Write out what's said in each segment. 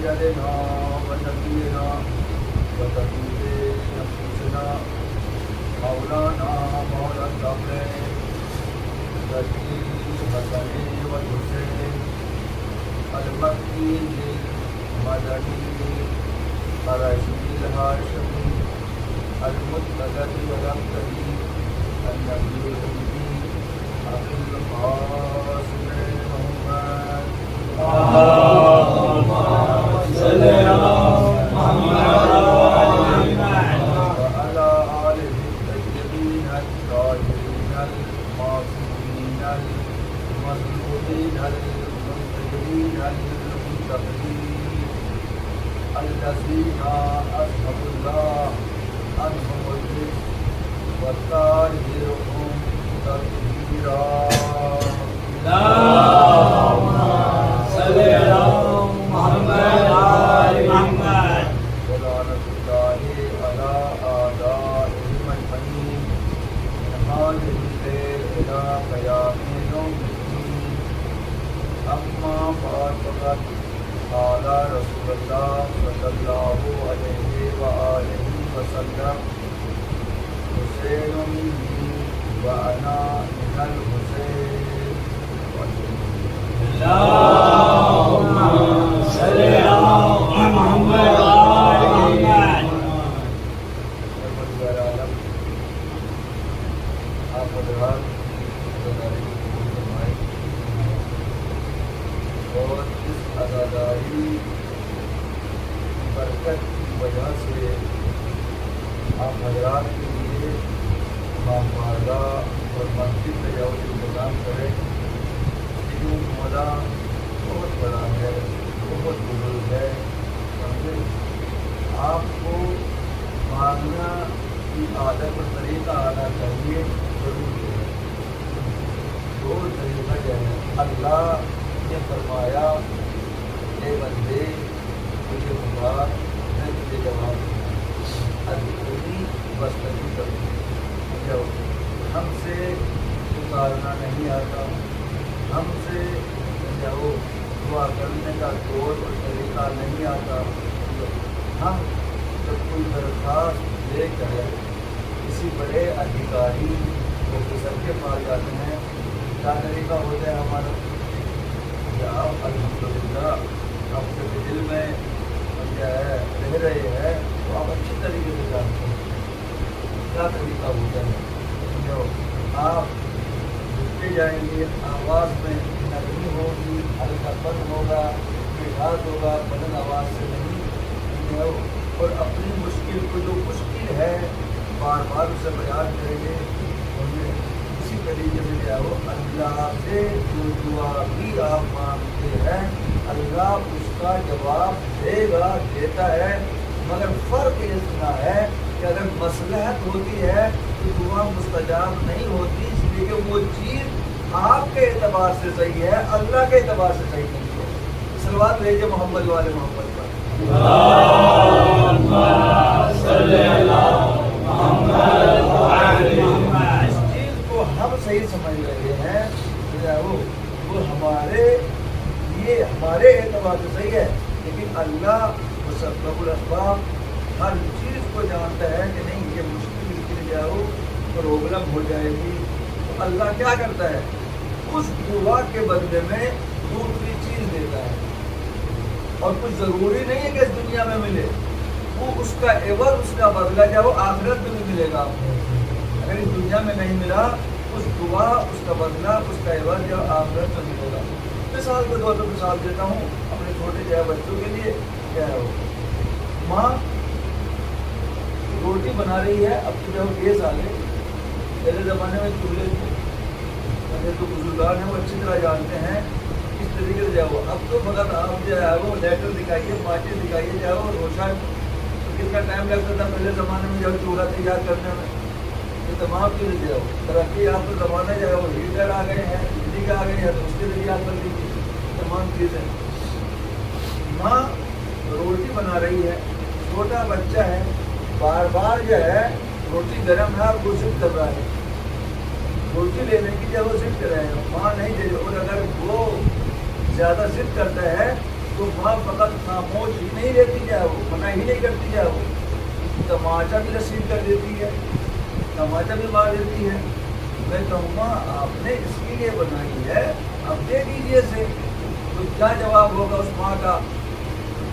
سيدنا ونبينا وطبيب أنفسنا مولانا مولى الأمرين الذي حسن والحسين المكي المدني الرشيد الهاشمي المتقد والأمتدي النبي الأمي أبي القاسم محمد اللهم صل على محمد وعلى آله الطيبين الطاهرين المعصومين المظلومين المنتجبين المتقين الذين أسهب الله عنهم الرزق وطهرهم تطهيرا. اللهم صل على محمد وآل محمد. ولعنة الله على أعدائهم أجمعين من هذه الليل إلى قيام يوم الدين. أما بعد فقد قال رسول الله صلى الله عليه وآله وسلم حسين مني وأنا من الحسين. اللهم صل على محمد وآل محمد. آپ حضرات اور اس عزاداری برکت کی وجہ سے آپ حضرات کے لیے خانقاہ اور مسجد میں جاؤ انتظام کریں. یہ مولا بہت بڑا ہے, بہت بزرگ ہے. سمجھے آپ کو مانگنا کی عادت اور طریقہ آنا چاہیے. ضرور ہے دو طریقہ جو ہے. اللہ نے فرمایا اے بندے مجھے پکار میں تجھے جواب دوں. ادعونی واستجب لکم. ہم سے پکارنا نہیں آتا, ہم سے جاؤ دعا کرنے کا طور اور طریقہ نہیں آتا. ہم جب کوئی درخواست لے کر کسی بڑے ادھیکاری آفیسر کے پاس جاتے ہیں, کیا طریقہ ہوتا ہے ہمارا؟ آپ الحمدللہ آپ کے دل میں کیا ہے رہ رہے ہیں تو آپ اچھی طریقے سے جانتے ہیں کیا طریقہ ہوتا ہے. جو آپ جھکتے جائیں گے, آواز میں نرمی ہوگی, ہلکا پن ہوگا, مٹھاس ہوگا, بلند آواز سے نہیں. اور اپنی مشکل کو جو مشکل ہے بار بار اسے بیان کریں گے. اسی طریقے سے کیا ہو اللہ سے جو دعا بھی آپ مانگتے ہیں اللہ اس کا جواب دے گا, دیتا ہے. مگر فرق اتنا ہے کہ اگر مصلحت ہوتی ہے تو دعا مستجاب نہیں ہوتی, اس لیے کہ وہ چیز آپ کے اعتبار سے صحیح ہے, اللہ کے اعتبار سے صحیح نہیں ہے. صلوات بھیجیے محمد والے محمد پر. اللهم صل على محمد وآل محمد. اس چیز کو ہم صحیح سمجھ رہے ہیں وہ ہمارے اعتبار سے صحیح ہے, لیکن اللہ مسبب الاسباب ہر چیز کو جانتا ہے کہ نہیں یہ مشکل گر جاؤ پرابلم ہو جائے گی. تو اللہ کیا کرتا ہے, اس دعا کے بدلے میں دوسری چیز دیتا ہے. اور کچھ ضروری نہیں ہے کہ اس دنیا میں ملے, وہ اس کا عوض, اس کا بدلہ جو وہ آخرت میں بھی ملے گا آپ کو. اگر اس دنیا میں نہیں ملا اس دعا, اس کا بدلہ, اس کا عوض جو آخرت میں ملے گا. مثال کے طور پر مثال دیتا ہوں اپنے چھوٹے جو بچوں کے لیے. کیا ہے وہ ماں روٹی بنا رہی ہے, اب تو جو گیس آ گئے. پہلے زمانے میں چولہے تھے, جو بزرگان ہیں وہ اچھی طرح جانتے ہیں اس طریقے سے جاؤ. اب تو فقط آپ جو ہے وہ لیٹر دکھائیے, ماچس دکھائیے, جاؤ روشن. تو کتنا ٹائم لگتا تھا پہلے زمانے میں جب چولہا تیار کرنے میں. یہ تمام چیزیں جو ترقی آپ کو زمانہ جو ہے وہ ہیٹر آ گئے ہیں, بجلی کا آ گئے ہیں, تو اس کے ذریعے آپ کر دیجیے تمام چیزیں. ماں روٹی بنا رہی ہے, چھوٹا بچہ ہے, بار بار جو ہے روٹی گرم ہے اور وہ ضد کر رہا ہے. روٹی لینے کی جب وہ ضد کر رہے ہیں, ماں نہیں دے رہی. اور اگر وہ زیادہ ضد کرتا ہے تو ماں فقط خاموش ہی نہیں رہتی جائے وہ، منع ہی نہیں کرتی جائے وہ، تماچا بھی رسید کر دیتی ہے، تماچا بھی مار دیتی ہے۔ میں کہوں گا آپ نے اس کے لیے بنائی ہے، اب دے دیجیے اسے۔ تو کیا جواب ہوگا اس ماں کا؟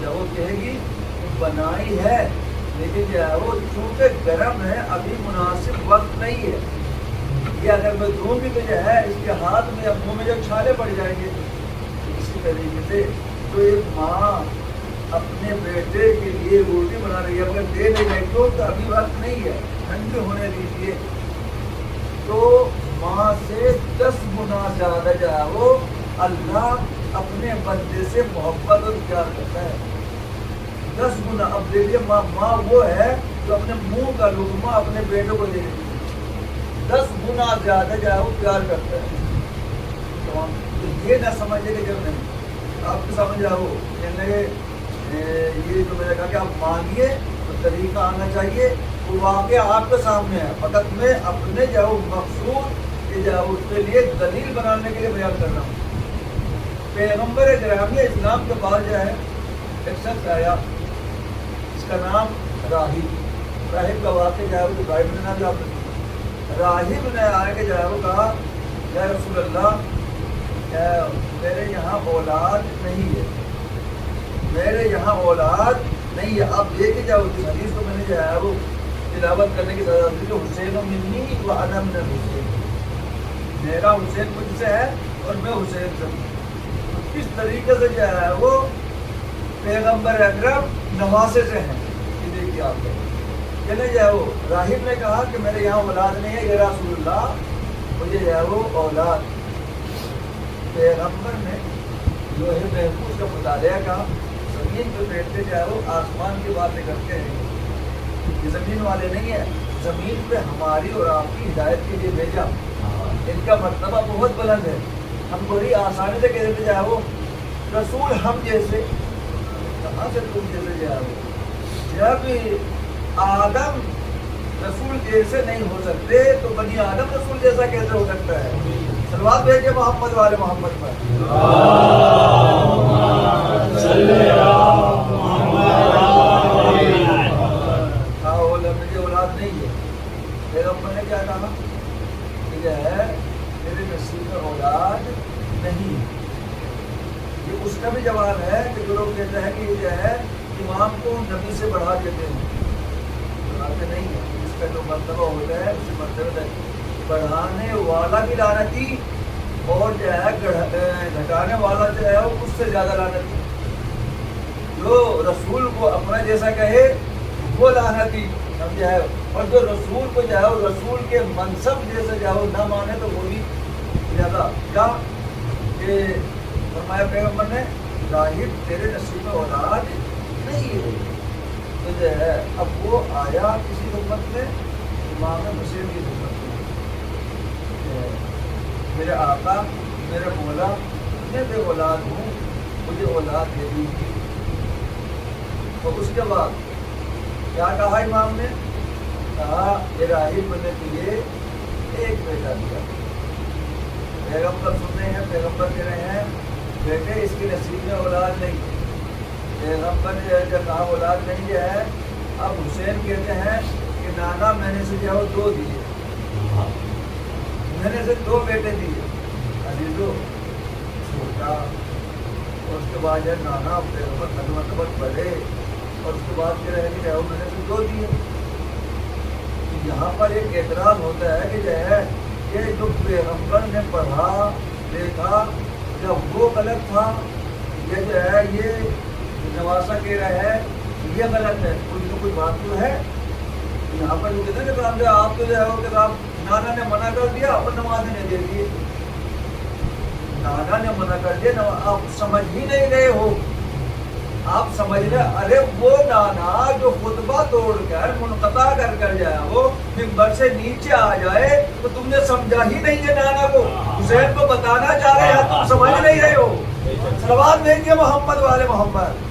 جب وہ کہے گی بنائی ہے لیکن جو ہے وہ چونکہ گرم ہے، ابھی مناسب وقت نہیں ہے، یہ اگر میں دوں گی تو جو ہے اس کے ہاتھ میں یا منہ میں جو چھالے پڑ جائیں گے۔ اسی طریقے سے تو ایک ماں اپنے بیٹے کے لیے روٹی بنا رہی ہے، اگر دے نہیں رہی تو ابھی وقت نہیں ہے، ٹھنڈے ہونے دیجیے، تو ماں سے 10 گنا زیادہ جو ہے وہ اللہ اپنے بندے سے محبت اور پیار کرتا ہے، 10 گنا۔ اب دیکھیے ماں وہ ہے جو اپنے منہ کا لقمہ اپنے بیٹے کو دے دیتی ہے، 10 گنا زیادہ جو ہے وہ پیار کرتا ہے۔ تو یہ نہ سمجھے کہ جب نہیں آپ کو سمجھ رہا ہو کہنے یہ جو میں نے کہا کہ آپ مانگیے تو طریقہ آنا چاہیے، وہ واقعہ آپ کے سامنے ہے، فقط میں اپنے جو مقصود کہ جو اس کے لیے دلیل بنانے کے لیے بیان کر رہا ہوں۔ پیغمبر گرامی اسلام کے بعد جو ہے ایک شخص آیا، اس کا نام راہب کا واقعہ جو ہے وہ راہب نے نام جو آپ راہب نے آیا کہ جو ہے وہ کہا یا رسول اللہ میرے یہاں اولاد نہیں ہے، میرے یہاں اولاد نہیں ہے، آپ لے کے جاؤ۔ اس حدیث کو میں نے جو ہے وہ تلاوت کرنے کی سزا دی کہ حسین منی و انا من الحسین، میرا حسین مجھ سے ہے اور میں حسین سے ہوں۔ کس طریقے سے جو ہے وہ پیغمبر اکرم نواسے سے ہیں، یہ دیکھیے آپ کہنے جو ہے وہ راہب نے کہا کہ میرے یہاں اولاد نہیں ہے یا رسول اللہ مجھے جو ہے وہ اولاد۔ پیغمبر نے لوح محفوظ کا مطالعہ کا، زمین پہ بیٹھتے جو ہے وہ آسمان کی باتیں کرتے ہیں، یہ زمین والے نہیں ہیں، زمین پہ ہماری اور آپ کی ہدایت کے لیے بھیجا، ان کا مرتبہ بہت بلند ہے۔ ہم بڑی آسانی سے کہہ دیتے جائے وہ رسول ہم جیسے، کہاں سے تم جیسے جائے وہ؟ جب آدم رسول جیسے نہیں ہو سکتے تو بنی آدم رسول جیسا کیسے ہو سکتا ہے؟ صلوات بھیجے محمد والے محمد پر۔ مجھے اولاد نہیں ہے، پیغمبر نے کیا کہا کہ یہ ہے میرے نصیب میں اولاد نہیں۔ یہ اس کا بھی جواب ہے کہ جو لوگ کہتے ہیں کہ یہ جو ہے امام کو نبی سے بڑھا دیتے ہیں، بڑھاتے نہیں ہیں، اس کا جو مرتبہ ہوتا ہے اس مرتبہ تک بڑھانے والا بھی لعنتی اور جو ہے گھٹانے والا جو ہے وہ اس سے زیادہ لعنتی۔ جو رسول کو اپنا جیسا کہے وہ لعنتی سمجھا ہے، اور جو رسول کو جو ہے وہ رسول کے منصب جیسے جو ہے وہ نہ مانے تو وہ بھی زیادہ۔ کیا کہ فرمایا پیغمبر نے راہب تیرے نصیب میں اولاد نہیں ہے، تو جو ہے اب وہ آیا کسی خدمت میں، امام حسین کی خدمت میں، میرے آقا میرے مولا میں بے اولاد ہوں، مجھے اولاد دے دیجیے۔ تو اس کے بعد کیا کہا امام نے؟ کہا یہ راہب بننے کے لیے ایک بیٹا دیا۔ پیغمبر سن رہے ہیں، پیغمبر کہہ رہے ہیں بیٹے اس کے نصیب میں اولاد نہیں، پیغمبر نے جب کہا اولاد نہیں ہے، اب حسین کہتے ہیں کہ نانا میں نے سے جو ہے 2 دیے، میں نے سے 2 بیٹے دیے، عزیزو چھوٹا، اور اس کے بعد ہے نانا پیغمبر خدمت بہت بڑے، اور اس کے بعد کہہ رہے ہیں کہ میں نے سے 2 دیے۔ یہاں پر ایک اعتراض ہوتا ہے کہ جو ہے کہ جو پیغمبر نے پڑھا دیکھا جب وہ غلط تھا، یہ جو ہے یہ نواسا کہہ رہا ہے یہ غلط ہے، کوئی نہ کوئی بات تو ہے یہاں پر۔ جو کہتے ہیں کہ آپ تو جو ہے وہ کہ نانا نے منع کر دیا اور نماز نہیں دے دیے، نانا نے منع کر دیا، آپ سمجھ ہی نہیں رہے ہو، آپ سمجھ رہے ارے وہ نانا جو خطبہ توڑ کر منقطع کر کر جائے وہ منبر سے نیچے آ جائے تو تم نے سمجھا ہی نہیں ہے نانا کو، حسین کو بتانا چاہ رہے ہیں، تم سمجھ نہیں رہے ہو۔ صلوات بھیجیے محمد والے محمد۔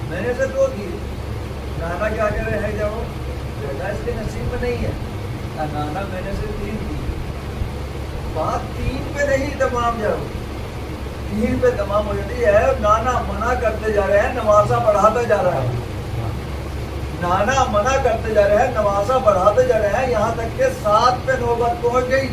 میں نے سے 2 دیے، نانا کیا کہہ رہے ہیں جب بیٹا اس کے نصیب میں نہیں ہے، نانا میں نے سے 3 دیے، تمام جو دین پہ تمام ہو جاتی ہے. نانا منع کرتے جا رہے ہیں, نوازا بڑھاتا جا رہا ہے. نانا منع کرتے جا رہے ہیں, نوازا بڑھاتے جا رہے ہیں, یہاں تک کہ 7 پہ نوبت پہنچ گئی.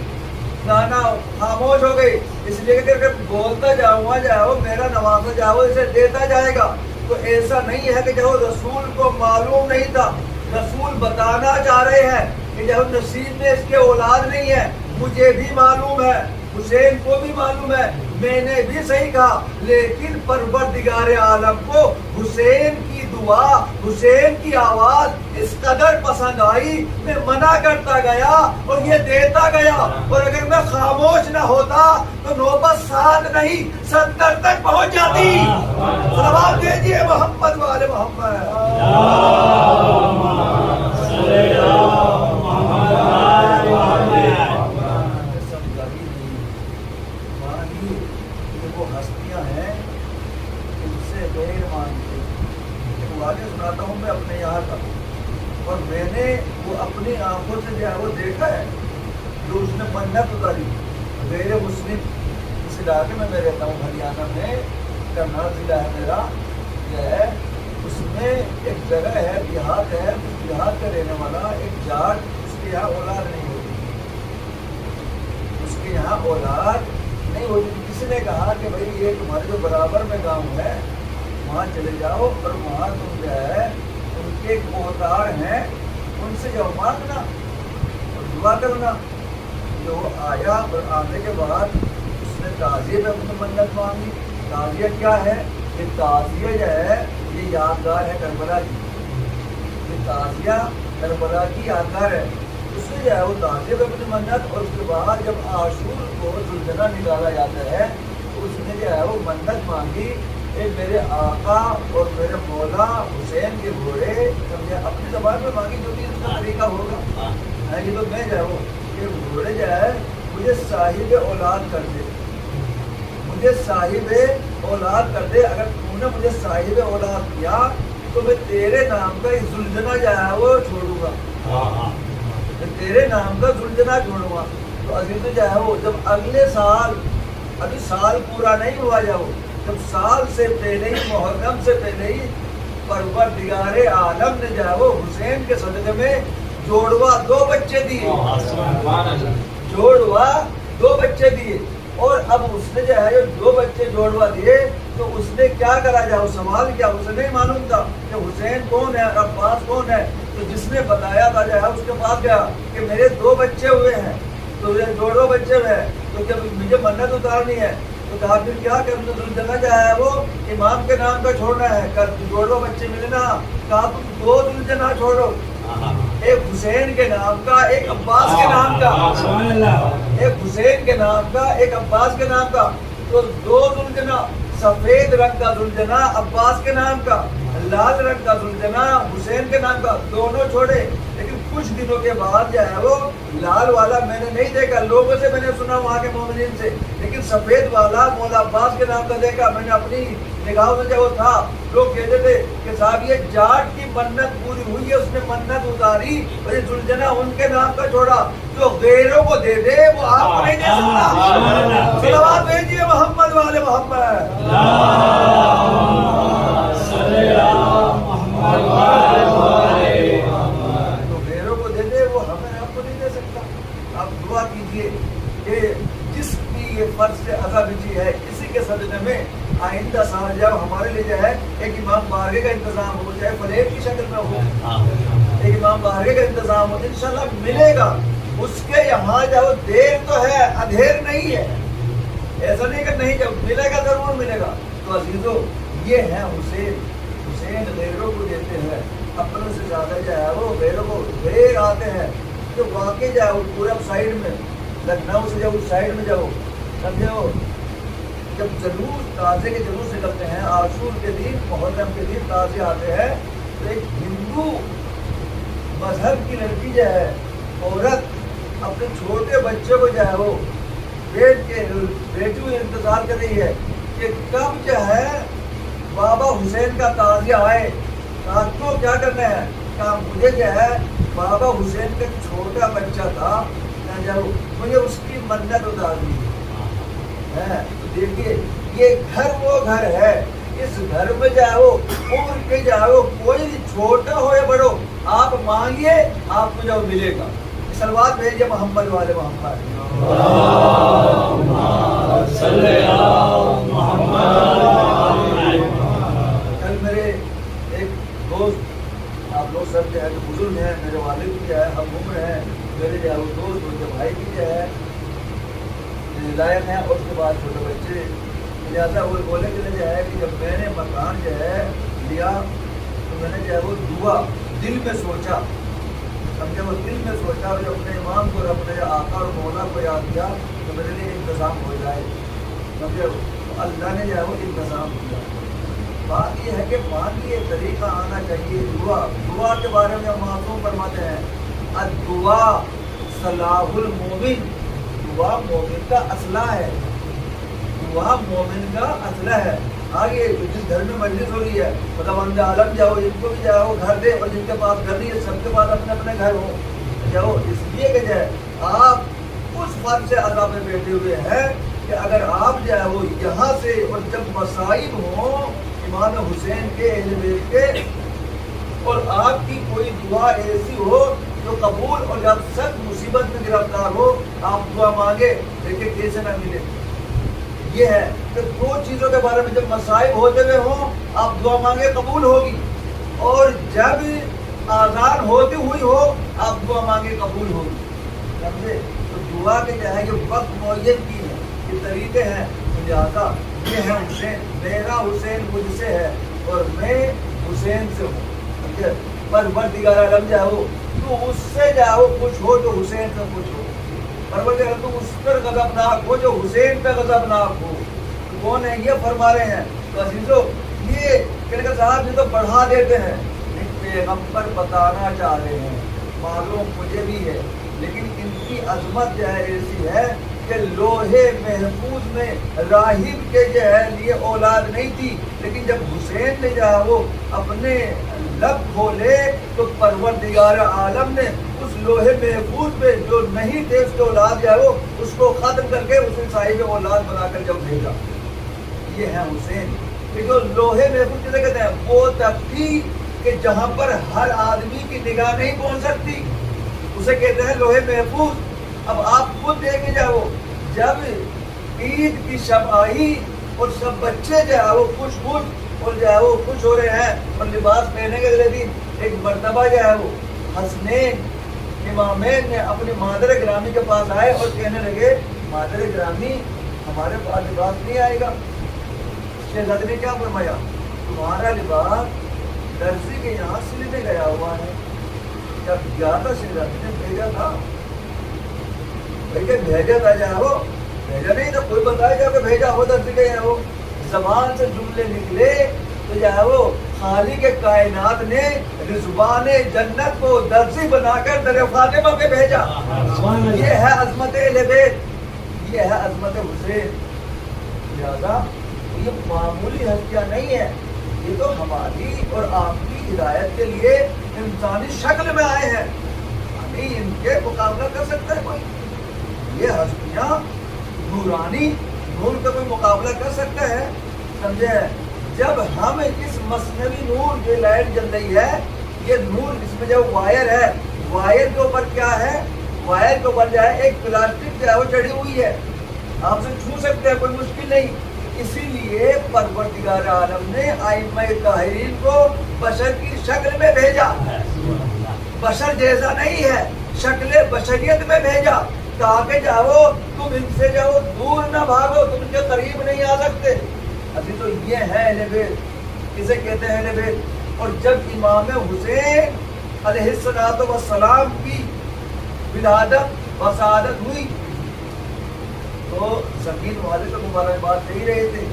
نانا خاموش ہو گئی, اس لیے کہ اگر بولتا جاؤ میرا نوازا جاؤ اسے دیتا جائے گا. تو ایسا نہیں ہے کہ جب رسول کو معلوم نہیں تھا, رسول بتانا چاہ رہے ہیں کہ جب نصیب میں اس کے اولاد نہیں ہے, مجھے بھی معلوم ہے, حسین کو بھی معلوم ہے, میں نے بھی صحیح کہا, لیکن پروردگار عالم کو حسین کی دعا, حسین کی آواز اس قدر پسند آئی, میں منع کرتا گیا اور یہ دیتا گیا. اور اگر میں خاموش نہ ہوتا تو نوبت 7 نہیں 70 تک پہنچ جاتی. صلوات دیجیے محمد والے محمد. سناتا ہوں میں اپنے یہاں کا, اور میں نے وہ اپنی آنکھوں سے جو ہے وہ دیکھا ہے جو اس نے منت اتاری. غیر مسلم اس علاقے میں رہتا ہوں, ہریانہ میں, کرنال ضلع ہے میرا, جو ہے اس میں ایک جگہ ہے, دیہات ہے, اس دیہات کا رہنے والا ایک جاٹ, اس کے یہاں اولاد نہیں ہوتی, اس کے یہاں اولاد نہیں ہوتی. کسی نے کہا کہ بھائی یہ تمہارے جو برابر میں گاؤں ہے وہاں چلے جاؤ اور وہاں تم جو ہے ان کے محتاج ہیں, ان سے جو مانگنا اور دعا کرنا. جو آیا اور آنے کے بعد اس نے تعزیے پہ اپنی منت مانگی. تعزیہ کیا ہے؟ یہ تعزیہ جو ہے یہ یادگار ہے کربلا کی, یہ تعزیہ کربلا کی یادگار ہے. اس سے جو ہے وہ تعزیے پہ اپنی منت, اور اس کے بعد جب عاشور کو ذوالجناح نکالا جاتا ہے تو اس نے جو ہے وہ منت مانگی کہ میرے آقا اور میرے مولا حسین کے گھوڑے, اپنی زبان میں مانگی جو بھی اس کا طریقہ ہوگا. یہ تو میں جو ہے وہ کہ گھوڑے جو ہے مجھے صاحب اولاد کر دے, مجھے صاحب اولاد کر دے. اگر تم نے مجھے صاحب اولاد کیا تو میں تیرے نام کا ذوالجناح جو ہے وہ چھوڑوں گا, میں تیرے نام کا ذوالجناح چھوڑوں گا. تو عزیز جو ہے وہ جب اگلے سال, ابھی سال پورا نہیں ہوا جاؤ, جب سال سے پہلے ہی, محرم سے پہلے ہی پروردگار عالم نے جو ہے وہ حسین کے صدقے میں جوڑوا 2 بچے دیے, جوڑوا 2 بچے دیے. اور اب اس نے جو ہے 2 بچے جوڑوا دیے تو اس نے کیا کرا جائے, سوال کیا, اسے نہیں معلوم تھا کہ حسین کون ہے, عباس کون ہے. تو جس نے بتایا تھا جو ہے اس کے پاس گیا کہ میرے 2 بچے ہوئے ہیں, تو یہ جوڑوا بچے ہوئے ہیں, تو جب مجھے منت اتارنی ہے تو کہا پھر کیا کہ ذوالجناح جو ہے وہ امام کے نام کا چھوڑنا ہے. جوڑوا بچے ملے نا, کہا تم 2 ذوالجناح چھوڑو, ایک حسین کے نام کا, ایک عباس کے نام کا, ایک حسین کے نام کا, ایک عباس کے نام کا. تو 2 ذوالجناح, سفید رنگ کا ذوالجناح عباس کے نام کا, لال رنگ کا ذوالجناح حسین کے نام کا, دونوں چھوڑے. لیکن کچھ دنوں کے بعد جو ہے وہ لال والا میں نے نہیں دیکھا, لوگوں سے میں نے سنا وہاں کے مومنین سے, لیکن سفید والا مولا عباس کے نام کا دیکھا میں نے اپنی نگاہوں میں. جب وہ تھا لوگ کہتے تھے کہ صاحب یہ جاٹ کی منت پوری ہوئی ہے, اس نے منت اتاری اور یہ ذوالجناح ان کے نام کا چھوڑا, جو غیروں کو دے دے وہ آپ کو نہیں دے سکتا. صلوات بھیجیے محمد والے محمد. تو غیروں کو دے دے وہ ہمیں آپ کو نہیں دے سکتا. آپ دعا کیجیے کہ جس کی یہ فرض سے ادا بچی ہے اسی کے صدقے میں آئندہ سال جب ہمارے لیے جو ہے ایک امام بارگاہ کا انتظام ہو, چاہے فلیٹ کی شکل میں ہو, ایک امام بارگاہ کا انتظام ہو, انشاءاللہ ملے گا. اس کے یہاں جب دیر تو ہے, ادھیر نہیں ہے, ایسا نہیں کہ نہیں, جب ملے گا ضرور ملے گا. تو عزیزو یہ ہے حسین. حسین غیروں کو دیتے ہیں, اپنے سے زیادہ جو ہے وہ غیروں کو غیر آتے ہیں. جو واقعی جو ہے وہ پورے سائڈ میں لکھنؤ سے جب اس سائڈ میں جاؤ, سمجھے ہو, جب جلوس تازے کے جلوس نکلتے ہیں, عاشور کے دن, محرم کے دن تازے آتے ہیں, تو ایک ہندو مذہب کی لڑکی جو ہے, عورت اپنے چھوٹے بچے کو جو ہے وہ بیٹی ہوئی انتظار کر رہی ہے کہ کب جو ہے بابا حسین کا تعزیہ آئے. کہا کیوں, کیا کرنا ہے؟ کہا مجھے جو ہے بابا حسین کا چھوٹا بچہ تھا, مجھے اس کی منت اتارنی ہے. تو دیکھیے یہ گھر وہ گھر ہے، اس گھر میں جاؤ عمر کے جاؤ، کوئی چھوٹا ہو یا بڑو، آپ مانگیے آپ کو جو ملے گا۔ صلوات بھیجیے محمد والے محمد۔ کل میرے ایک دوست، آپ لوگ سب جو ہے جو بزرگ ہیں، میرے والد بھی جو ہے ہم عمر ہیں، میرے جو ہے وہ دوست ان کے بھائی بھی جو ہے لائق ہیں، اور اس کے بعد چھوٹے بچے، لہٰذا وہ بولے کہ جو ہے کہ جب میں نے مکان جو ہے لیا تو میں نے جو ہے وہ دعا دل میں سوچا، سمجھے، وہ دل میں سوچا، اور جب اپنے امام کو، اپنے آقا اور مولا کو یاد کیا تو میرے لیے انتظام ہو جائے، سمجھے، اللہ نے جو ہے وہ انتظام کیا۔ بات یہ ہے کہ مانگیے، طریقہ آنا چاہیے۔ دعا کے بارے میں معصوم فرماتے ہیں الدعا صلاح المومن، دعا مومن کا اسلحہ ہے، دعا مومن کا اسلحہ ہے۔ آگے جس گھر میں مجلس ہو رہی ہے، مطلب اندر عالم جاؤ، جن کو بھی جاؤ گھر دے، اور جن کے پاس گھر نہیں ہے سب کے پاس اپنے اپنے گھر ہو جاؤ، اس لیے کہ جو ہے آپ اس فرض سے عذاب میں بیٹھے ہوئے ہیں کہ اگر آپ جو ہے وہ یہاں سے، اور جب مصائب ہوں امام حسین کے اہل بیت کے، اور آپ کی کوئی دعا ایسی ہو جو قبول، اور جب سخت مصیبت میں گرفتار ہو آپ دعا مانگے، دیکھیں کیسے نہ ملے۔ یہ ہے کہ دو چیزوں کے بارے میں جب مصائب ہوتے ہوئے ہوں آپ دعا مانگے قبول ہوگی، اور جب آزان ہوتی ہوئی ہو آپ دعا مانگے قبول ہوگی، سمجھے۔ تو دعا کے کیا ہے کہ وقت معین کی ہے، یہ طریقے ہیں، لہٰذا یہ ہے حسین، میرا حسین مجھ سے ہے اور میں حسین سے ہوں، سمجھے۔ پروردگار عالم جاؤ تو اس سے جاؤ خوش ہو جو حسین سے خوش ہو، پروردگار تو اس پر غضبناک ہو جو حسین پہ غضبناک ہو۔ تو کون ہے یہ فرما رہے ہیں؟ تو عزیزو یہ کہ صاحب یہ تو بڑھا دیتے ہیں، ایک پیغمبر بتانا چاہ رہے ہیں، معلوم مجھے بھی ہے، لیکن ان کی عظمت جو ہے ایسی ہے کہ لوہے محفوظ میں راہب کے جو ہے لیے اولاد نہیں تھی، لیکن جب حسین نے جو ہے وہ اپنے لب کھولے تو پروردگار عالم نے اس لوہے محفوظ میں جو نہیں تھے اس کے اولاد جو ہے وہ اس کو ختم کر کے اسے صاحب اولاد بنا کر جب بھیجا۔ یہ ہے حسین کہ جو لوہے محفوظ جسے کہتے ہیں، وہ تختی کہ جہاں پر ہر آدمی کی نگاہ نہیں پہنچ سکتی، اسے کہتے ہیں لوہے محفوظ۔ اب آپ خود دیکھے جاؤ، جب عید کی شب آئی اور سب بچے جو ہے وہ خوش اور جو ہے وہ خوش ہو رہے ہیں اور لباس پہنے کے اگلے دن، ایک مرتبہ جو ہے وہ حسنین امامین نے اپنی مادر گرامی کے پاس آئے اور کہنے لگے مادر گرامی ہمارے پاس لباس نہیں آئے گا۔ شہزادی نے کیا فرمایا؟ تمہارا لباس درزی کے یہاں سلنے گیا ہوا ہے۔ جب گیا تھا شہزادی نے بھیجا تھا، بھیجا تھا جائے وہ بھیجا نہیں تھا، کوئی بتایا جا کہ بھیجا ہو درزی کے یہاں، وہ زبان سے جملے نکلے تو جو ہے وہ خالق کائنات نے رضوان جنت کو درزی بنا کر در فاطمہ پہ بھیجا۔ یہ ہے عظمت اہل بیت، یہ ہے عظمت حسین۔ لہذا یہ معمولی ہستیاں نہیں ہے، یہ تو ہماری اور آپ کی ہدایت کے لیے انسانی شکل میں آئے ہیں، نہیں ان کے مقابلہ کر سکتا ہے کوئی؟ یہ ہستیاں نورانی، نور کا کوئی مقابلہ کر سکتا ہے؟ سمجھے؟ جب ہم اس مصنوعی نور جو لائٹ جل رہی ہے، یہ نور اس میں جو وائر ہے، وائر کے اوپر کیا ہے؟ وائر کے اوپر جو ہے ایک پلاسٹک جو ہے وہ چڑھی ہوئی ہے، آپ سے چھو سکتے ہیں، کوئی مشکل نہیں۔ اسی لیے پروردگار عالم نے ائمہ طاہرین کو بشر کی شکل میں بھیجا، بشر جیسا نہیں ہے، شکل بشریت میں بھیجا تاکہ جاؤ تم ان سے جاؤ دور نہ بھاگو، تم ان کے قریب نہیں آ سکتے۔ ابھی تو یہ ہے اہل بیت، کسے کہتے ہیں اہل بیت۔ اور جب امام حسین علیہ السلام کی ولادت و سعادت ہوئی تو زمین والے تو مبارکباد دے ہی رہے تھے،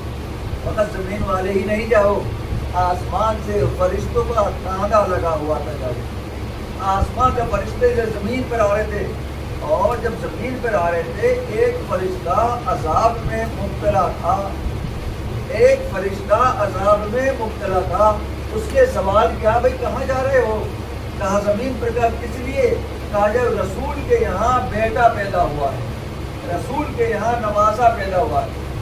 فقط زمین والے ہی نہیں جاؤ، آسمان سے فرشتوں کا تاندا لگا ہوا تھا، جاؤ آسمان کے فرشتے جو زمین پر آ رہے تھے، اور جب زمین پر آ رہے تھے ایک فرشتہ عذاب میں مبتلا تھا، ایک فرشتہ عذاب میں مبتلا تھا۔ اس کے سوال کیا، بھائی کہاں جا رہے ہو؟ کہا زمین پر۔ کہا کس لیے؟ کہا جب رسول کے یہاں بیٹا پیدا ہوا ہے، رسول کے یہاں نواسا پیدا ہوا ہے۔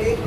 1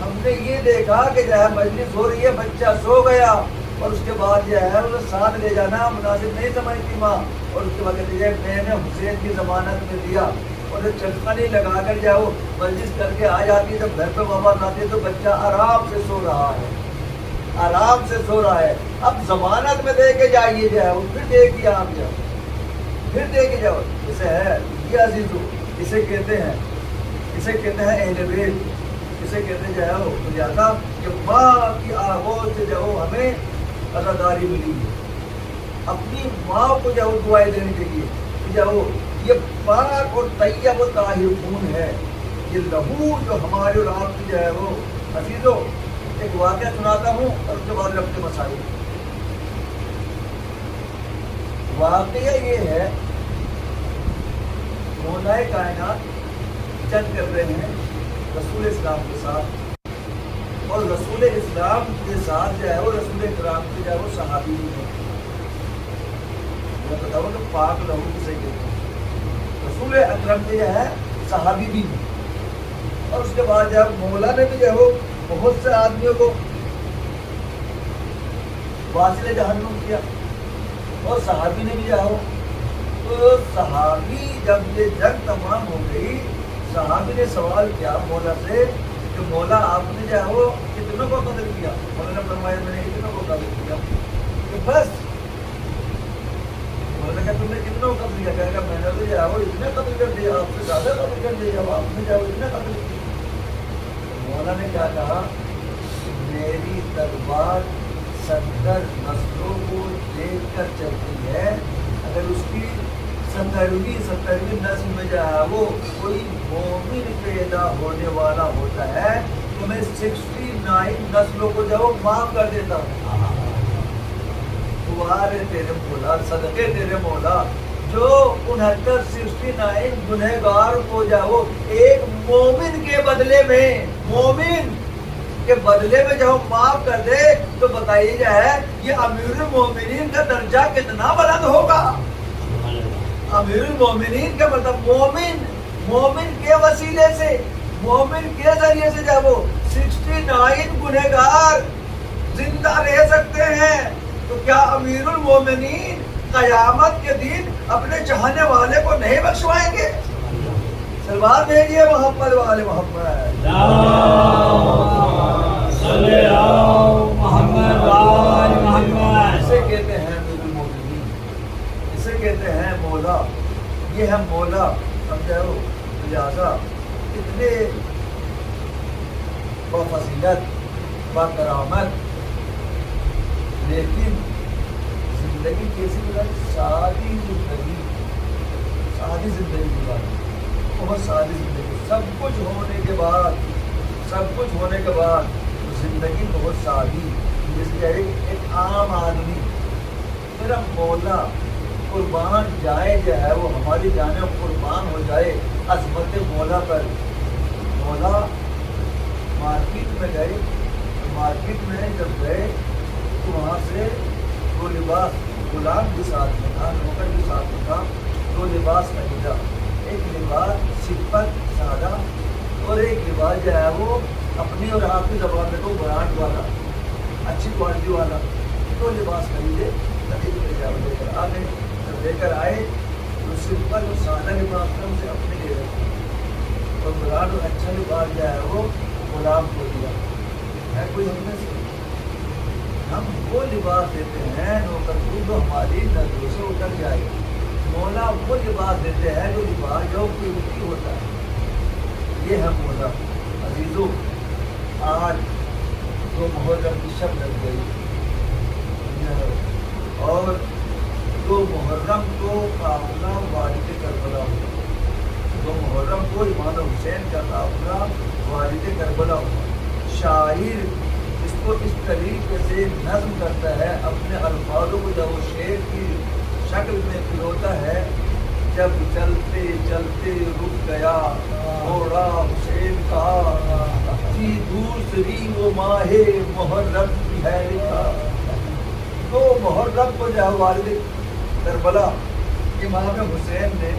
ہم نے یہ دیکھا کہ جو ہے مجلس ہو رہی ہے، بچہ سو گیا، اور اس کے بعد جو ہے انہیں ساتھ لے جانا مناسب نہیں سمجھتی ماں، اور اس کے بعد کہتی ہے میں نے حسین کی ضمانت میں دیا، اور چشمہ نہیں لگا کر جو ہے وہ مجلس کر کے آ جاتی ہے، جب گھر پہ واپس آتی ہے تو بچہ آرام سے سو رہا ہے، آرام سے سو رہا ہے۔ اب ضمانت میں دے کے جائیے جو ہے وہ، پھر دیکھیے آپ جاؤ، پھر دے کے جاؤ، جیسے ہے یہ عزیزو، اسے کہتے ہیں اہل بیت، اسے کہتے ہیں جو ہے وہ زیادہ کہ ماں کی آغوش سے جو ہے ہمیں عزاداری ملی ہے، اپنی ماں کو جو ہے دعائیں دینی چاہیے، جو ہے یہ پاک اور طیب و طاہر خون ہے، یہ لہو جو ہمارے اور آپ کی جو ہے وہ عزیزو۔ ایک واقعہ سناتا ہوں اور اس کے بعد اپنے مسائل۔ واقعہ یہ ہے، مولا کائنات جنگ کر رہے ہیں رسول اسلام کے ساتھ، اور رسول اسلام کے ساتھ جو ہے وہ رسول اکرام کے جو ہے وہ صحابی بھی ہیں۔ میں بتاؤں کہ پاک لہو کسے کہتے ہیں، رسول اکرم کے جو ہے صحابی بھی ہیں، اور اس کے بعد جب مولا نے بھی جو ہے وہ بہت سے آدمیوں کو واصل جہنم کیا، اور صحابی نے بھی جو ہے تو صحابی جب یہ جنگ تمام ہو گئی، صحابی نے سوال کیا مولا سے کہ مولا آپ نے جو ہے وہ کتنوں کو قتل کیا؟ مولا نے فرمایا میں نے اتنوں کو قتل کیا، کہ بس؟ مولا نے کہا تم نے کتنوں کو قتل کیا؟ کہا کہ میں نے تو جو ہے وہ اتنے قتل کر دیا، آپ سے زیادہ قتل کر دیا، آپ نے جو ہے وہ اتنے قتل کیا۔ مولا نے کیا کہا؟ میری تلوار 70 نسلوں کو دیکھ کر چلتی ہے، اگر اس کی 70ویں نسل میں جو ہے وہ کوئی مومن پیدا ہونے والا ہوتا ہے تو میں 69 نسلوں کو جو معاف کر دیتا ہوں۔ تمہارے تیرے مولا، صدقے تیرے مولا، جو 69 گنہگار کو جو وہ ایک مومن کے بدلے میں جو معاف کر دے، تو بتائیے جو ہے یہ امیر المومنین کا درجہ کتنا بلند ہوگا۔ امیر المومنین کا مطلب مومن کے وسیلے سے، مومن کے ذریعے سے جب وہ 69 گنہگار زندہ رہ سکتے ہیں، تو کیا امیر المومنین قیامت کے دن اپنے چاہنے والے کو نہیں بخشوائیں گے؟ سلوات بھیجیے محمد والے محمد، اسے کہتے ہیں امیر المومنین، اسے کہتے ہیں مولا، یہ ہے مولا۔ سمجھو لہٰذا اتنے بفضیلت بکرامت، لیکن زندگی کیسی گزاری؟ سادی زندگی گزاری، بہت سادی زندگی، سب کچھ ہونے کے بعد زندگی بہت سادی، جیسے ایک عام آدمی۔ میرا مولا قربان جائے جو ہے وہ ہماری جانیں قربان ہو جائے عظمت مولا پر۔ مولا مارکیٹ میں گئے، مارکیٹ میں جب گئے تو وہاں سے دو لباس، غلام بھی ساتھ میں تھا، نوکر بھی ساتھ میں تھا، دو لباس خریدا، ایک لباس سمپل سادہ، اور ایک لباس جو ہے وہ اپنی اور آپ کی زبان میں تو برانڈ والا، اچھی کوالٹی والا۔ دو لباس خریدے، لے کر آ گئے، جب لے کر آئے تو سمپل اور سادہ لباس میں اسے اپنے لے رکھا، اور برانڈ اور اچھا لباس جو ہے وہ غلام کو دیا۔ ہے کوئی ہم میں سے؟ ہم وہ لباس دیتے ہیں نوکر کو جو ہماری نظروں سے اتر جائے، مولا وہ لباس دیتے ہیں جو لباس جو قیمتی ہوتا ہے۔ یہ ہے مولا۔ عزیزو، آج دو محرم کی شب لگ گئی، اور دو محرم کو قافلہ والد کربلا ہوا، دو محرم کو امام حسین کا قافلہ والد کربلا ہوا۔ شاعر اس کو اس طریقے سے نظم کرتا ہے، اپنے الفاظوں کو جب وہ شعر کی شکل میں پروتا ہے، جب چلتے چلتے رک گیا گھوڑا حسین کا، تھی دوسری وہ ماہ محرم کی ہے لکھا۔ تو محرم کو جو والد کربلا امام حسین نے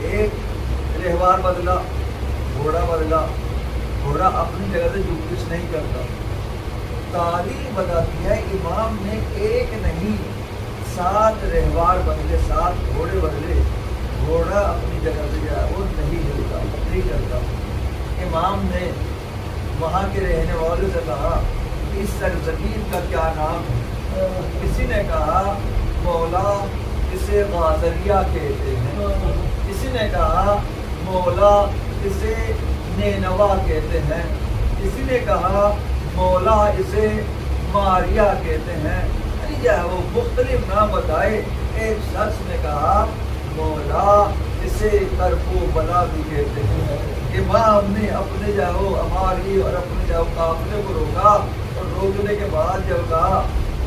ایک رہوار بدلا، گھوڑا بدلا، گھوڑا اپنی جگہ سے جھوٹ نہیں کرتا. تاریخ بتاتی ہے امام نے ایک نہیں 7 رہوار بدلے، 7 گھوڑے بدلے. گھوڑا اپنی جگہ سے جو ہے وہ نہیں ہلتا، نہیں کرتا. امام نے وہاں کے رہنے والوں سے کہا اس سرزمین کا کیا نام ہے؟ کسی نے کہا مولا اسے غازریہ کہتے ہیں، کسی نے کہا مولا اسے نینوا کہتے ہیں، کسی نے کہا مولا اسے ماریا کہتے ہیں. جو ہے وہ مختلف نام بتائے. ایک شخص نے کہا مولا اسے کربو بلا بھی کہتے ہیں. امام نے اپنے جاؤ ہماری اور اپنے جاؤ قافلے کو روکا، اور روکنے کے بعد جب کہا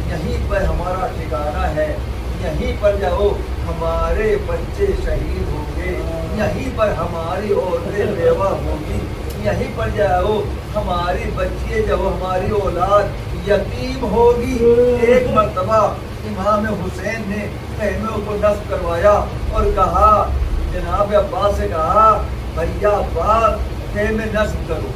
یہیں پر ہمارا ٹھکانہ ہے، یہیں پر جاؤ ہمارے بچے شہید ہوں گے، یہیں پر ہماری عورتیں بیوہ ہوں گی، یہیں پر جاؤ ہماری بچی جو ہماری اولاد یتیم ہوگی. ایک مرتبہ امام حسین نے خیموں کو نصب کروایا اور کہا جناب عباس سے کہا بھیا عباس خیمے نصب کرو،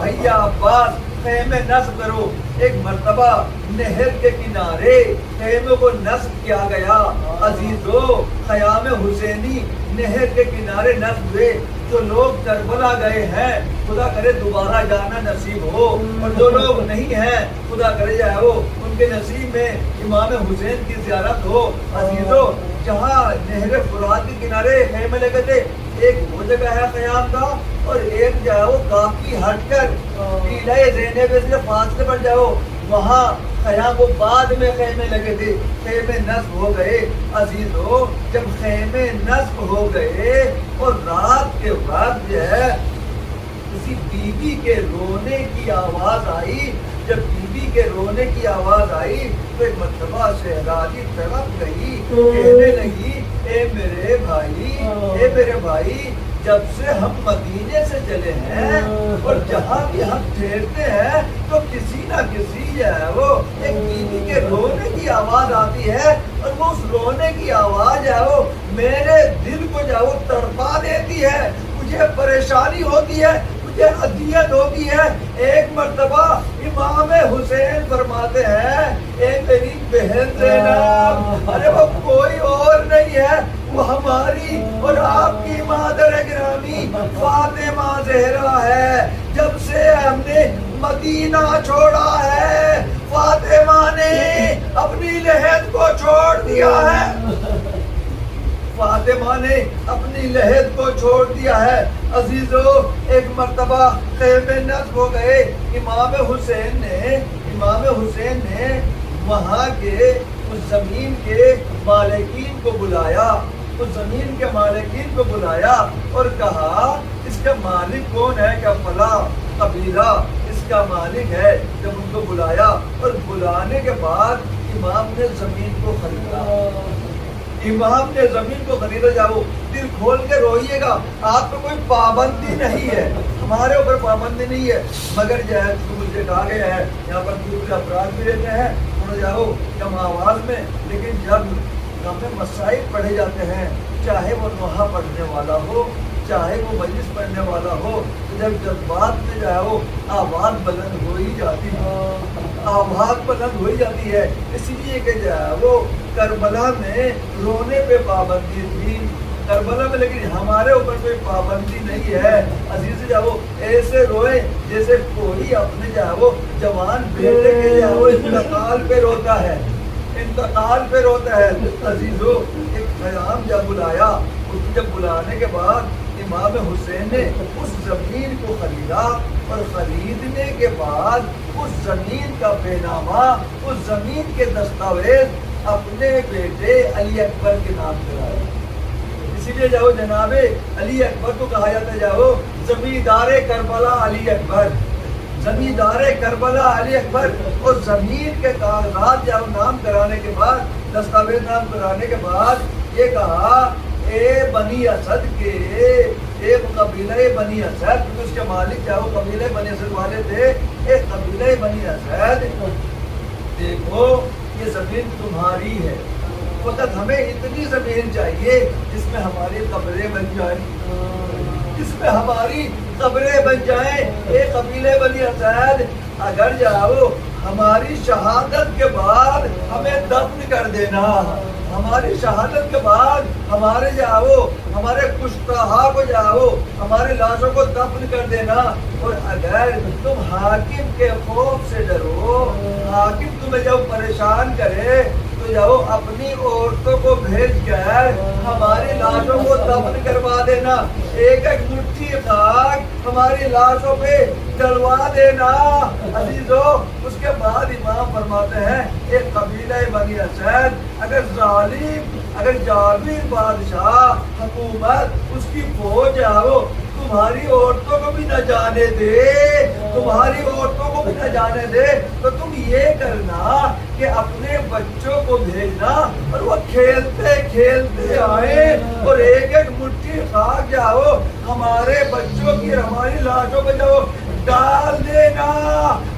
بھیا عباس خیمے نصب کرو. ایک مرتبہ نہر کے کنارے خیموں کو نصب کیا گیا. عزیزو خیام حسینی نہر کے کنارے نصب ہوئے. جو لوگ کربلا گئے ہیں خدا کرے دوبارہ جانا نصیب ہو، اور جو لوگ نہیں ہیں خدا کرے جائے وہ ان کے نصیب میں امام حسین کی زیارت ہو. عزیزو جہاں نہر فرات کے کنارے خیمے لگے تھے، ایک وہ جگہ ہے قیام کا، اور ایک جو ہے وہ کافی ہٹ کر قلعہ زینب سے فاصلے پر جاؤ وہاں قیام. وہ بعد میں خیمے لگے تھے، خیمے نصب ہو گئے. عزیزو جب خیمے نصب ہو گئے اور رات کے وقت جو ہے کسی بی بی کے رونے کی آواز آئی، جب بی بی کے رونے کی آواز آئی تو ایک مرتبہ شہزادی تڑپ گئی، کہنے لگی اے میرے بھائی، اے میرے بھائی، جب سے ہم مدینے سے چلے ہیں اور جہاں بھی ہم ٹھہرتے ہیں تو کسی نہ کسی جو ہے وہ ایک بیوی کے رونے کی آواز آتی ہے، اور وہ اس رونے کی آواز جو ہے وہ میرے دل کو جو ہے وہ تڑپا دیتی ہے، مجھے پریشانی ہوتی ہے، مجھے اذیت ہوتی ہے. ایک مرتبہ امام حسین فرماتے ہیں اے میری بہن زینب، ارے وہ کوئی اور نہیں ہے، وہ ہماری اور آپ کی مادر گرامی فاطمہ زہرا ہے. جب سے ہم نے مدینہ چھوڑا ہے فاطمہ نے اپنی لحد کو چھوڑ دیا ہے، فاطمہ نے اپنی لحد کو چھوڑ دیا ہے. عزیزو ایک مرتبہ خیمے نصب ہو گئے. امام حسین نے وہاں کے اس زمین کے مالکین کو بلایا، اس زمین کے مالکین کو بلایا اور کہا اس کا مالک کون ہے؟ کہ فلاں قبیلہ اس کا مالک ہے. جب ان کو بلایا اور بلانے کے بعد امام نے زمین کو خریدا، امام نے زمین کو خریدا. جاؤ دل کھول کے روئیے گا، آپ کو کوئی پابندی نہیں ہے، ہمارے اوپر پابندی نہیں ہے، مگر جو ہے مجھے کہا گیا ہے یہاں پر دوسرے افراد بھی رہتے ہیں، تھوڑا جاؤ کم آواز میں، لیکن جب ہمیں مسائل پڑھے جاتے ہیں، چاہے وہ نوحہ پڑھنے والا ہو، چاہے وہ مجلس پڑھنے والا ہو، تو جب جذبات میں جو ہے وہ آواز بلند ہو ہی جاتی ہے، آواز بلند ہو ہی جاتی ہے. اس لیے کہ جو ہے وہ کربلا میں رونے پہ پابندی تھی کربلا میں، لیکن ہمارے اوپر کوئی پابندی نہیں ہے. عزیز جو ہے وہ ایسے روئے جیسے کوئی اپنے جو ہے وہ جوان بیٹے کے جو ہے وہ انتقال پہ روتا ہے، انتقال پہ روتا ہے. عزیزو ایک قیام جب بلایا، اس کو جب بلانے کے بعد امام حسین نے اس زمین کو خریدا، اور خریدنے کے بعد اس زمین کا بے نامہ، اس زمین کے دستاویز اپنے بیٹے علی اکبر کے نام کرائے. اسی لیے جاؤ جناب علی اکبر کو کہا جاتا ہے جاؤ زمیندار کربلا علی اکبر، زمیندار کربلا علی اکبر. اور زمین کے کاغذات جب نام کرانے کے بعد، دستاویز نام کرانے کے بعد یہ کہا اے بنی اسد کے، ایک قبیلہ بنی اسد، کیونکہ اس کے مالک کیا وہ قبیلہ بنی اسد والے تھے. ایک قبیلہ بنی اسد، دیکھو یہ زمین تمہاری ہے، فقط ہمیں اتنی زمین چاہیے جس میں ہماری قبریں بن جائیں، جس میں ہماری قبریں بن جائیں. اے قبیلے بنی اسد، اگر جاؤ ہماری شہادت کے بعد ہمیں دفن کر دینا. ہماری شہادت کے بعد ہمارے جاؤ ہمارے کشتہا کو جاؤ ہمارے لاشوں کو دفن کر دینا. اور اگر تم حاکم کے خوف سے ڈرو، حاکم تمہیں جب پریشان کرے تو جاؤ اپنی عورتوں کو بھیج کر ہماری لاشوں کو دفن کروا دینا. ایک ایک مٹھی خاک ہماری لاشوں پہ ڈلوا دینا. عزیزو، اس کے بعد امام فرماتے ہیں ایک قبیلہ بنی اسد اگر ظالم، اگر جابر بادشاہ حکومت اس کی فوج آؤ تمہاری عورتوں کو بھی نہ جانے دے، تمہاری عورتوں کو بھی نہ جانے دے، تو تم یہ کرنا کہ اپنے بچوں کو بھیجنا اور وہ کھیلتے کھیلتے آئے اور ایک ایک مٹھی خاک جاؤ ہمارے بچوں کی ہماری لاشوں پہ جاؤ ڈال دینا.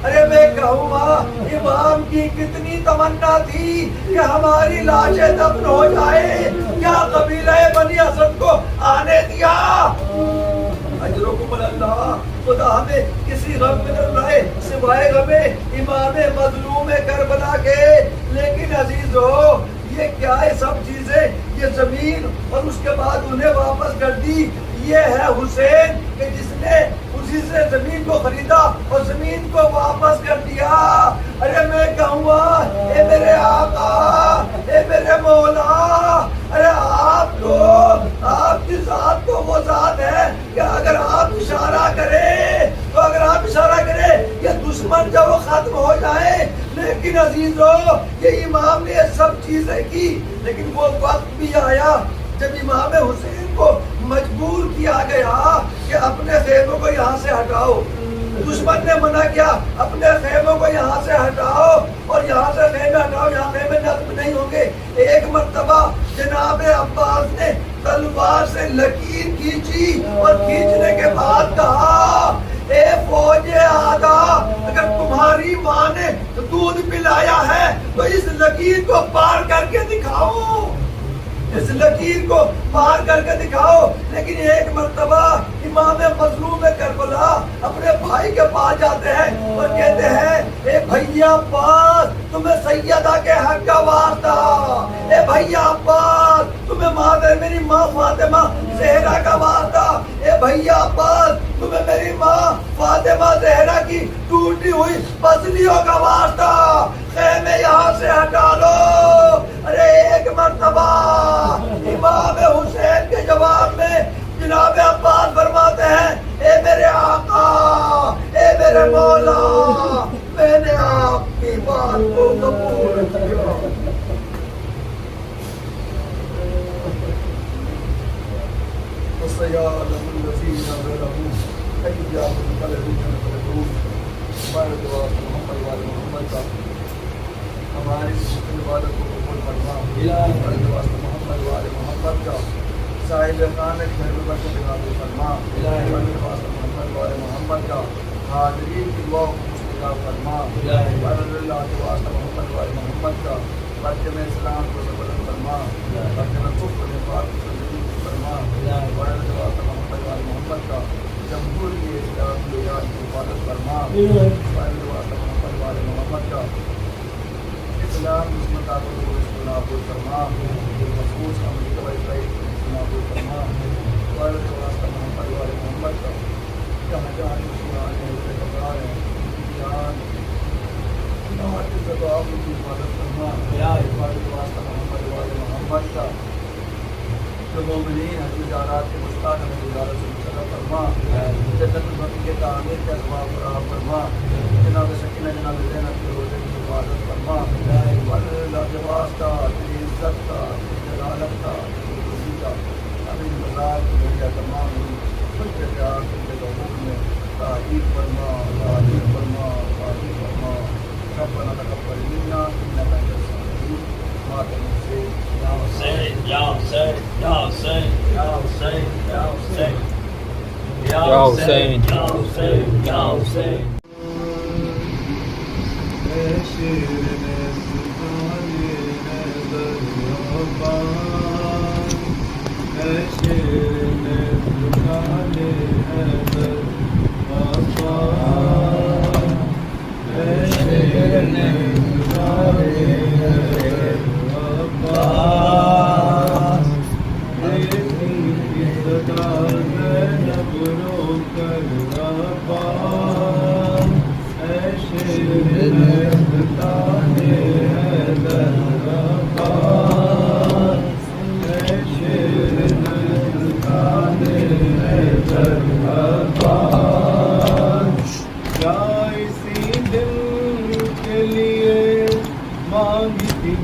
ارے میں کہوں گا امام کی کتنی تمنا تھی کہ ہماری لاشیں دفن ہو جائے، کیا قبیلہ بنی اسد کو آنے دیا؟ اجرکم اللہ. خدا ہمیں کسی غم میں نہ رہے سوائے غم امام مظلوم کربلا کے. لیکن عزیزو، یہ کیا ہے سب چیزیں؟ یہ زمین اور اس کے بعد انہیں واپس کر دی. یہ ہے حسین کہ جس نے اسی سے زمین کو خریدا اور زمین کو واپس کر دیا. ارے میں کہوں گا اے میرے آقا، اے میرے مولا، ارے آپ کی ذات تو وہ ذات ہے کہ اگر آپ اشارہ کریں تو اگر آپ اشارہ کریں یہ دشمن جب وہ ختم ہو جائے. لیکن عزیزو، یہ امام نے یہ سب چیزیں کی، لیکن وہ وقت بھی آیا جب امام حسین کو مجبور کیا گیا کہ اپنے خیموں کو یہاں سے ہٹاؤ. دشمن نے منع کیا اپنے خیموں کو یہاں سے ہٹاؤ اور یہاں سے خیمے ہٹاؤ، یہاں خیمے نصب نہیں ہوں گے. ایک مرتبہ جناب عباس نے تلوار سے لکیر کھینچی اور کھینچنے کے بعد کہا اے فوج آدھا، اگر تمہاری ماں نے دودھ پلایا ہے تو اس لکیر کو پار کر کے دکھاؤ، اس لکیر کو پار کر کے دکھاؤ. لیکن ایک مرتبہ امام مظلوم کربلا اپنے بھائی کے پاس جاتے ہیں اور کہتے ہیں اے بھیا عباس، تمہیں سیدہ کے حق کا واسطہ، اے بھیا عباس تمہیں میری ماں فاطمہ زہرا کا واسطہ، اے بھیا عباس تمہیں میری ماں فاطمہ زہرا کی ٹوٹی ہوئی پسلیوں کا واسطہ، خیمے یہاں سے ہٹا لو. ارے ایک مرتبہ امام حسین کے جواب میں جناب عباس فرماتے ہیں اے میرے آقا، اے میرے مولا، میں نے آپ کی بات کو قبول کیا. وَسَيَعْلَمُ الَّذِينَ ظَلَمُوا أَيَّ مُنقَلَبٍ يَنقَلِبُونَ. ہمارے دعا محمد والے محمد کا ہماری عبادت کو قبول فرما. ہمارے دعا محمد والے محمد کا صاحب خانہ کی محبت کو قبول فرما. ہمارے دعا محمد والے محمد کا حاضرین کی دعا کو مستجاب فرما. ہمارے دعا محمد والے محمد کا پرچم اسلام کو بلند فرما، پرچم کفر و نفاق کو ذلیل فرما. ہمارے دعا محمد والے محمد کا جمہوری اسلام کی حفاظت فرما. ہمارے دعا محمد والے محمد کا اسلام دشمن طاقت کو اس کو نابود فرما. مخصوص امریکہ و اسرائیل کو اس کو نابود فرما. ہمارے دعا محمد والے محمد کا جہاں جہاں مسلمان ہیں اسے قبران ہیں جہان کی سطح آپ کی حفاظت فرما. ہمارے دعا محمد والے محمد کا جو مومنین ہیں جو جارات کے مستاق ہمیں گزارت سے مصرف فرما. جنت البقیع کے تعمیر کا اسباب فراہم فرما. جناب سکینہ جناب زینب کے روزے کی حفاظت فرما. اللہ کے واسطہ تیری عزت کا، جلالت کا، خوشی کا اپنی مزاج بھیجا تمام کچھ پیار کے لوگوں میں تعریف فرما، تعریف فرما، تعریف فرما. ربنا تقبل منا انك انت السميع العليم. Ya Hussein, Ya Hussein, Ya Hussein, Ya Hussein, Ya Hussein, Ya Hussein, Ya Hussein, Ya Hussein. شیر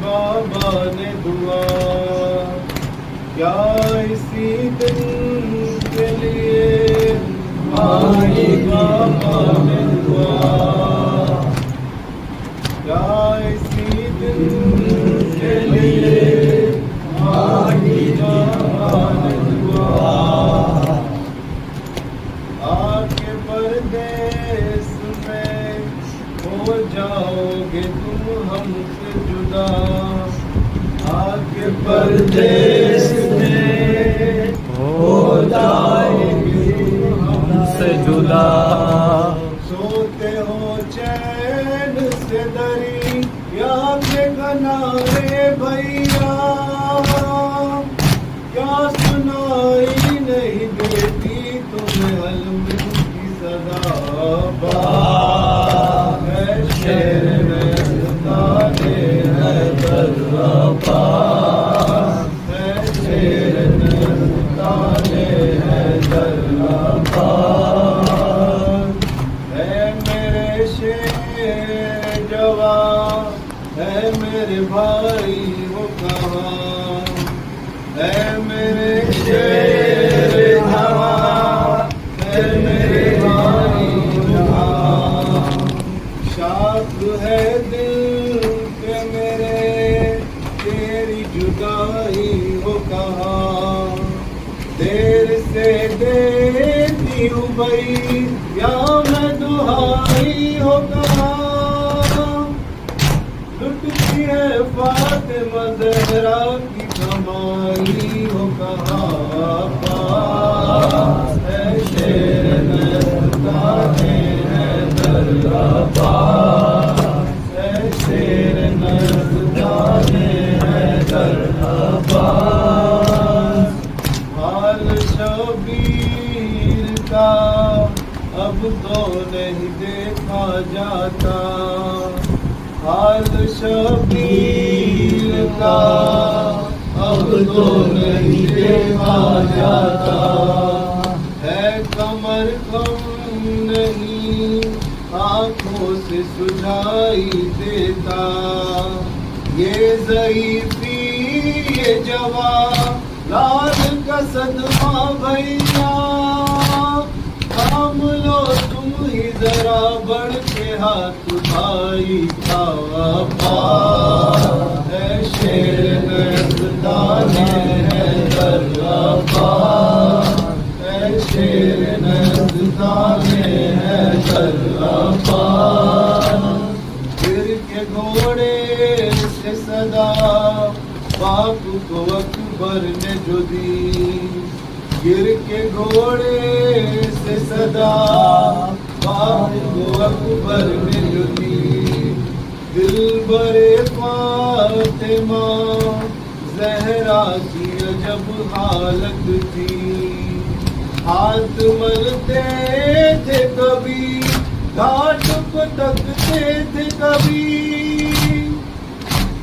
بابا نے دعا کیا اسی دن کے لیے مائی بابا نے دعا کیا اسی دن کے لیے مائی بابا نے دعا آ کے پردیس میں ہو جاؤ گے تم ہم سے جدا آ کے پردیس میں ہو جائے گے تم ہم سے جدا سوتے ہو چین سے دری یا کے کنارے بھیا کیا سنائی نہیں دیتی تمہیں علم کی صدا پاک ہے شیر میں ستانے ہے درا پاک ہے شیر میں ستانے ہے درا پاک ہے میرے شیر جوان ہے میرے بھائی وہ کہاں ہے میرے شیر جوان ہے میرے بھائی جہاں شاخ ہے دل پہ میرے تیری جدائی ہو کہاں دیر سے دیتی ہوں بھائی یا میں دہائی ہو کہاں لٹتی ہے فاطمہ زہرا کی کمائی ہو کہاں پاس ہے شیر میں ستانے ہے درا پاس ہے شیر میں ستانے ہے درا پاس حال شبیر کا اب تو نہیں دیکھا جاتا حال شبیر کا اب تو نہیں دیکھا جاتا ہے کمر کم نہیں آنکھوں سے سجائی دیتا یہ ضعیفی یہ جوان لال کا صدمہ بھیا تھام لو تم ہی ذرا بڑھ کے ہاتھ بھائی کا پاس ہے شیر نستانے ہے درا پاس ہے شیر نستانے ہے درا پاس پھر کے گھوڑے سے صدا باپ کو اکبر نے جو دی گر کے گھوڑے سے صدا باپ کو اکبر نے جو دی دل برے فاطمہ زہرا کی عجب حالت تھی ہاتھ ملتے تھے کبھی گھاٹ کو تکتے تھے کبھی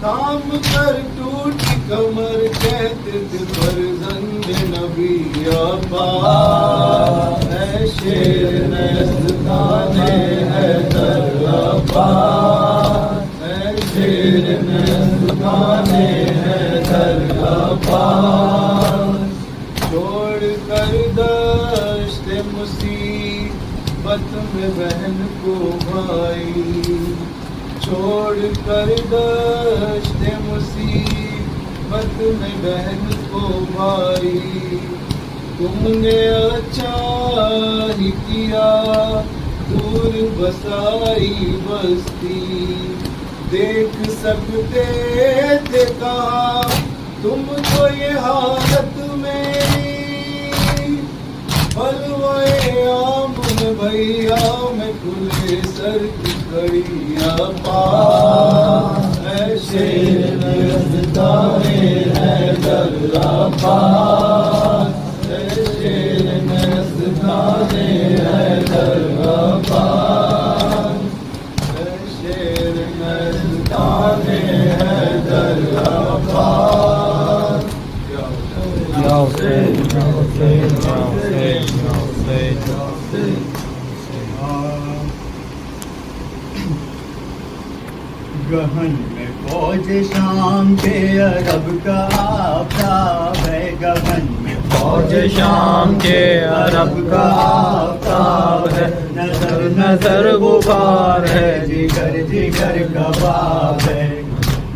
کام کر ٹوٹی کمر کہتے تھے فرزند نبی عباس ہے شیر نستانے ہے درا پاس ہے شیر نستانے ہے درا پاس چھوڑ کر دشت مصیبت میں بہن کو بھائی چھوڑ کر دشت مصیبت میں بہن کو بھائی تم نے اچھا ہی کیا دور بسائی بستی دیکھ سکتے تھے کہاں تم کو یہ حالت میری بلوائے عام میں بھیا میں کھلے سر کی کڑیا پاس ہے شیر نستانے ہے درا پاس ہے شیر نستانے ہے درا پاس ہے شیر نستانے ہے درا پاس یا حسین یا حسین یا حسین یا حسین یا حسین گہن میں فوج شام کے عرب کا آفتاب ہے گگن میں، فوج شام کے عرب کا آفتاب ہے، نظر نظر غبار ہے، جگر جگر کباب ہے،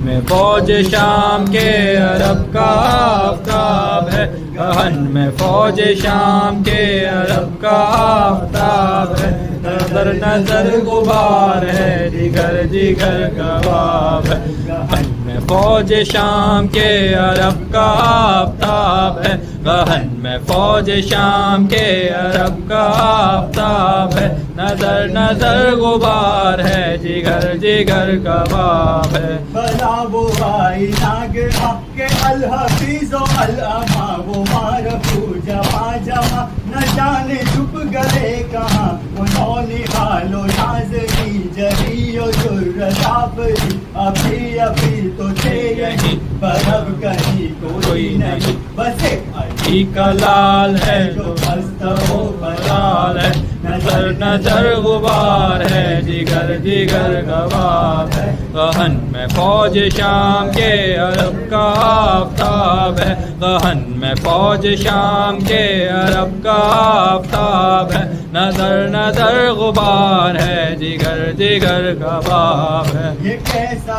میں فوج شام کے عرب کا آفتاب ہے، گہن میں فوج شام کے عرب کا آفتاب ہے، نظر نظر غبار ہے، جگر جگر کباب ہے، گہن میں فوج شام کے عرب کا آفتاب ہے، گہن میں فوج شام کے عرب کا آفتاب ہے، نظر نظر غبار ہے، جگر جگر کباب ہے، بلا وہ آئی ناگہاں کہ الحفیظ و العما، وہ معرفو جمع جمع نہ جانے چھپ گئے کہاں، انہوں نے حال و نازنی جری و جرت آفری، ابھی ابھی تو تھے یہیں پر اب کہیں کوئی نہیں، بس ایک علی کا لال ہے جو ہست و لال ہے، نظر نظر غبار ہے، جگر جگر کباب ہے، گہن میں فوج شام کے عرب کا آفتاب ہے، گہن میں فوج شام کے عرب کا آفتاب ہے، نظر نظر غبار ہے، جگر جگر کباب ہے، یہ کیسا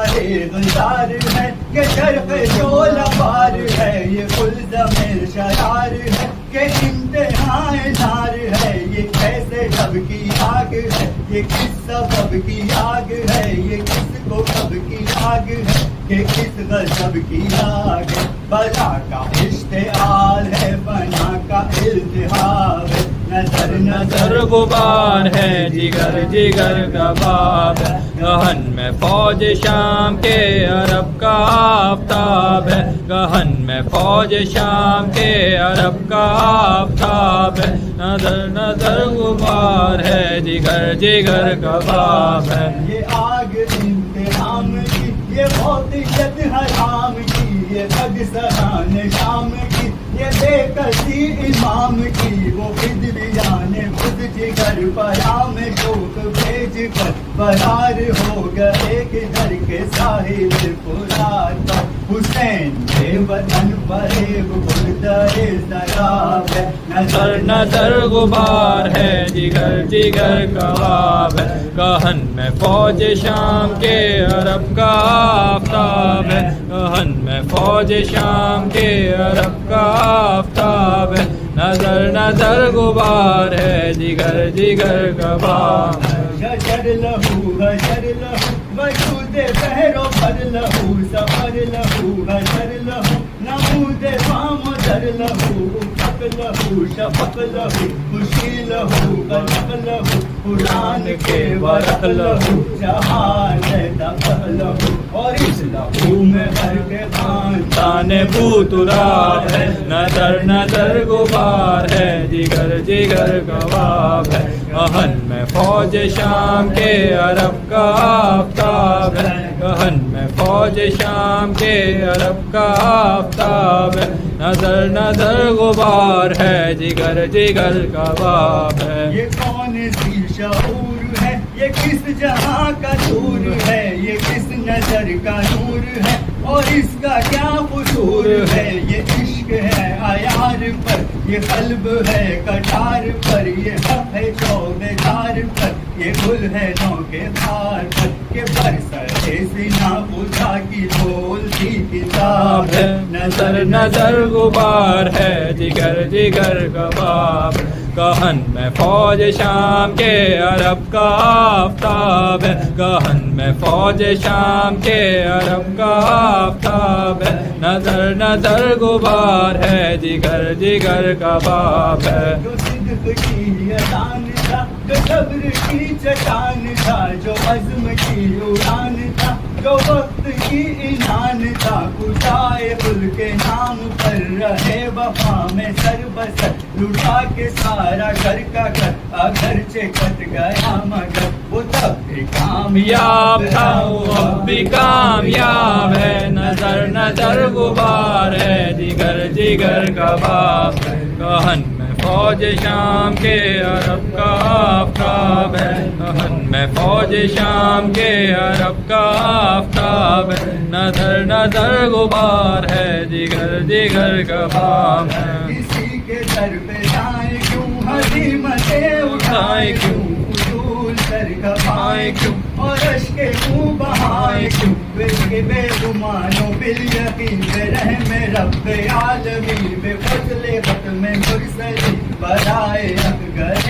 غزار ہے کہ شرق شول بار ہے، یہ الزم شرار ہے کہ امتحان نار ہے، یہ کیسے شب کی آگ ہے، یہ کس سبب کی آگ ہے، یہ کس کو کب کی آگ ہے کہ کس غضب کی آگ ہے، بلا کا اشتعال ہے، فنا کا التہاب ہے، نظر نظر غبار ہے، جگر جگر کباب ہے، گہن میں فوج شام کے عرب کا آفتاب ہے، گہن میں فوج شام کے عرب کا آفتاب ہے، نظر نظر غبار ہے، جگر جگر کباب ہے، یہ آگ انتقام کی، یہ موتیت حرام کی، یہ پگ سران شام کی، یہ بے کسی امام کی، وہ خود بھی جانے خود جگر پیام شوق بھیج کر فرار ہو گئے کدھر کے ساحل فرات پر، حسین بے وطن فریب بردر سراب ہے، نظر نظر غبار ہے، جگر جگر کباب ہے، گہن میں فوج شام کے عرب کا آفتاب ہے، گہن میں فوج شام کے عرب کا آفتاب ہے، نظر نظر غبار ہے، جگر جگر کباب ہے، شجر لہو حشر لہو وجود بحر و بر لہو، سفر لہو حشر لہو نمود فام در لہو، افق لہو شفق لہو، خوشی لہو قلق لہو، قرآن کے ورق لہو، جہان دفع لہو، اور اس لہو میں ہر کے تان بوتراب ہے، نظر نظر غبار ہے، جگر جگر کباب ہے، گہن میں فوج شام کے عرب کا آفتاب ہے، گہن میں فوج شام کے عرب کا آفتاب ہے، نظر نظر غبار ہے، جگر جگر کباب ہے، یہ کون سی شعور ہے، یہ کس جہاں کا دور ہے، یہ کس نظر کا نور ہے، اور اس کا کیا قصور ہے، یہ عشق ہے عیار پر، یہ قلب ہے کٹار پر، یہ حق ہے شوق دار پر، یہ گل ہے نو کے خار پر، کہ برسر سینا خدا کی بولتی کتاب ہے، نظر نظر غبار ہے، جگر جگر کباب، گہن میں فوج شام کے عرب کا آفتاب ہے، گہن میں فوج شام کے عرب کا آفتاب ہے، نظر نظر غبار ہے، جگر جگر کباب ہے، جو صدق کی اذان تھا، جو صبر کی چٹان تھا، جو عزم کی اڑان تھا، جو وقت کی عنان تھا، کشائے خل کے نام پر رہے وفا میں سر بسر، لٹا کے سارا گھر کا گھر، اگرچہ کٹ گیا مگر وہ تب بھی کامیاب تھا، وہ اب بھی کامیاب ہے، نظر نظر غبار ہے، جگر جگر کباب ہے، گہن میں فوج شام کے عرب کا آفتاب ہے دہن میں فوج شام کے عرب کا آفتاب ہے نظر نظر غبار ہے جگر جگر کا بام ہے کسی کے سر پہ جائیں کیوں ہزیمتیں اٹھائیں کیوں فضول سر کھپائیں کیوں اور اشک منہ بہائیں کیوں بے گمانو بالیقین بے رحم رب عالمین بے فضل ختم مرسلی برائے اکبر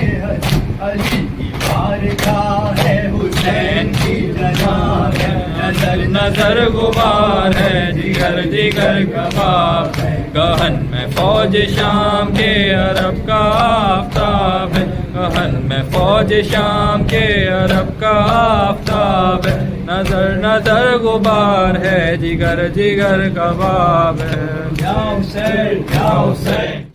علی کی بارگاہ ہے حسین کی جناب ہے نظر نظر غبار ہے جگر جگر کباب ہے گہن میں فوج شام کے عرب کا آفتاب ہے گہن میں فوج شام کے عرب کا آفتاب ہے نظر نظر غبار ہے جگر جگر کباب ہے یا حسین یا حسین